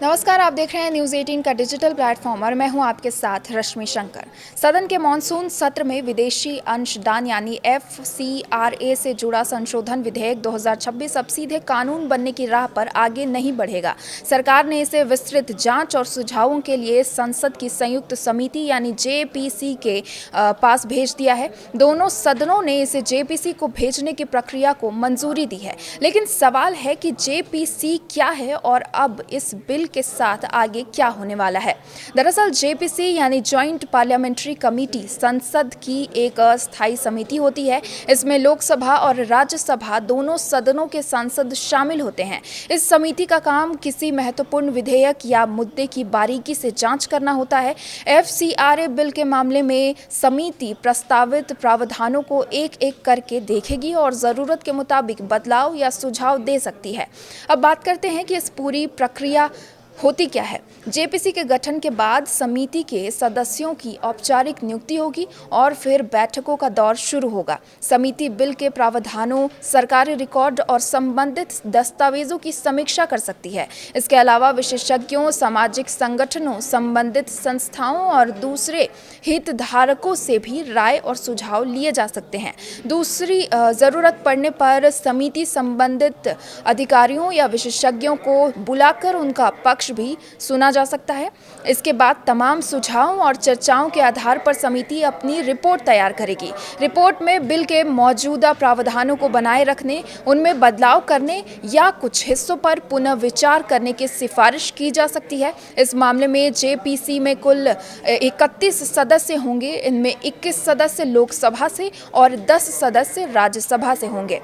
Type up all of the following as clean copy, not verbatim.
नमस्कार, आप देख रहे हैं न्यूज़ 18 का डिजिटल प्लेटफॉर्म और मैं हूं आपके साथ रश्मि शंकर। सदन के मॉनसून सत्र में विदेशी अंशदान यानी FCRA से जुड़ा संशोधन विधेयक 2026 अब सीधे कानून बनने की राह पर आगे नहीं बढ़ेगा। सरकार ने इसे विस्तृत जांच और सुझावों के लिए संसद की संयुक्त समिति यानी JPC के पास भेज दिया है। दोनों सदनों ने इसे JPC को भेजने की प्रक्रिया को मंजूरी दी है, लेकिन सवाल है कि JPC क्या है और अब इस बिल के साथ आगे क्या होने वाला है। दरअसल JPC यानी जॉइंट पार्लियामेंट्री कमेटी संसद की एक अस्थायी समिति होती है। इसमें लोकसभा और राज्यसभा दोनों सदनों के सांसद शामिल होते हैं। इस समिति का काम किसी महत्वपूर्ण विधेयक या मुद्दे की बारीकी से जांच करना होता है। FCRA बिल के मामले में समिति प्रस्तावित प्रावधानों को एक एक करके देखेगी और जरूरत के मुताबिक बदलाव या सुझाव दे सकती है। अब बात करते हैं कि इस पूरी प्रक्रिया होती क्या है। JPC के गठन के बाद समिति के सदस्यों की औपचारिक नियुक्ति होगी और फिर बैठकों का दौर शुरू होगा। समिति बिल के प्रावधानों, सरकारी रिकॉर्ड और संबंधित दस्तावेजों की समीक्षा कर सकती है। इसके अलावा विशेषज्ञों, सामाजिक संगठनों, संबंधित संस्थाओं और दूसरे हितधारकों से भी राय और सुझाव लिए जा सकते हैं। दूसरी जरूरत पड़ने पर समिति संबंधित अधिकारियों या विशेषज्ञों को बुलाकर उनका पक्ष भी सुना जा सकता है। इसके बाद तमाम सुझावों और चर्चाओं के आधार पर समिति अपनी रिपोर्ट तैयार करेगी। रिपोर्ट में बिल के मौजूदा प्रावधानों को बनाए रखने, उनमें बदलाव करने या कुछ हिस्सों पर पुनः विचार करने की सिफारिश की जा सकती है। इस मामले में JPC में कुल 31 सदस्य होंगे। इनमें 21 सदस्य लोकसभा से और 10 सदस्य राज्यसभा से होंगे।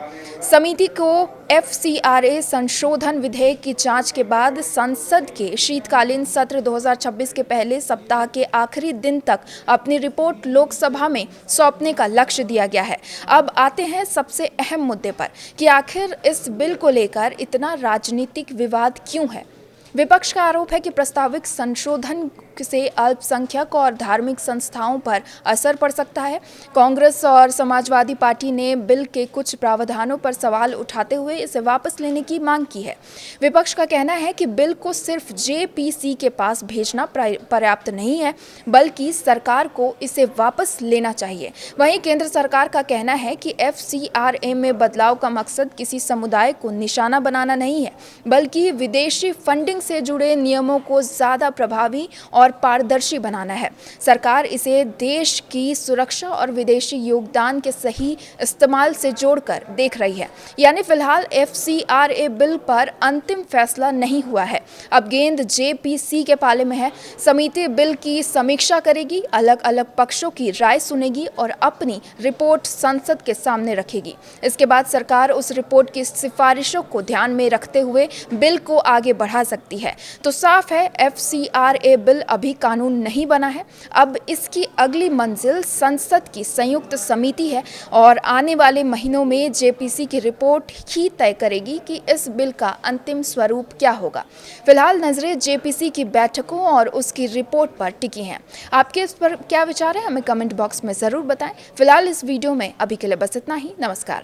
समिति को FCRA संशोधन विधेयक की जांच के बाद संसद के शीतकालीन सत्र 2026 के पहले सप्ताह के आखिरी दिन तक अपनी रिपोर्ट लोकसभा में सौंपने का लक्ष्य दिया गया है। अब आते हैं सबसे अहम मुद्दे पर कि आखिर इस बिल को लेकर इतना राजनीतिक विवाद क्यों है। विपक्ष का आरोप है कि प्रस्तावित संशोधन से अल्पसंख्यक और धार्मिक संस्थाओं पर असर पड़ सकता है। कांग्रेस और समाजवादी पार्टी ने बिल के कुछ प्रावधानों पर सवाल उठाते हुए इसे वापस लेने की मांग की है। विपक्ष का कहना है कि बिल को सिर्फ JPC के पास भेजना पर्याप्त नहीं है, बल्कि सरकार को इसे वापस लेना चाहिए। वहीं केंद्र सरकार का कहना है कि FCRA में बदलाव का मकसद किसी समुदाय को निशाना बनाना नहीं है, बल्कि विदेशी फंडिंग से जुड़े नियमों को ज्यादा प्रभावी और पारदर्शी बनाना है। सरकार इसे देश की सुरक्षा और विदेशी योगदान के सही इस्तेमाल से जोड़कर देख रही है। यानी फिलहाल FCRA बिल पर अंतिम फैसला नहीं हुआ है। अब गेंद JPC के पाले में है। समिति बिल की समीक्षा करेगी, अलग अलग पक्षों की राय सुनेगी और अपनी रिपोर्ट संसद के सामने रखेगी। इसके बाद सरकार उस रिपोर्ट की सिफारिशों को ध्यान में रखते हुए बिल को आगे बढ़ा सकती है। तो साफ है, FCRA बिल अभी कानून नहीं बना है। अब इसकी अगली मंजिल संसद की संयुक्त समिति है और आने वाले महीनों में JPC की रिपोर्ट ही तय करेगी कि इस बिल का अंतिम स्वरूप क्या होगा। फिलहाल नजरें JPC की बैठकों और उसकी रिपोर्ट पर टिकी हैं। आपके इस पर क्या विचार है, हमें कमेंट बॉक्स में जरूर बताएं। फिलहाल इस वीडियो में अभी के लिए बस इतना ही। नमस्कार।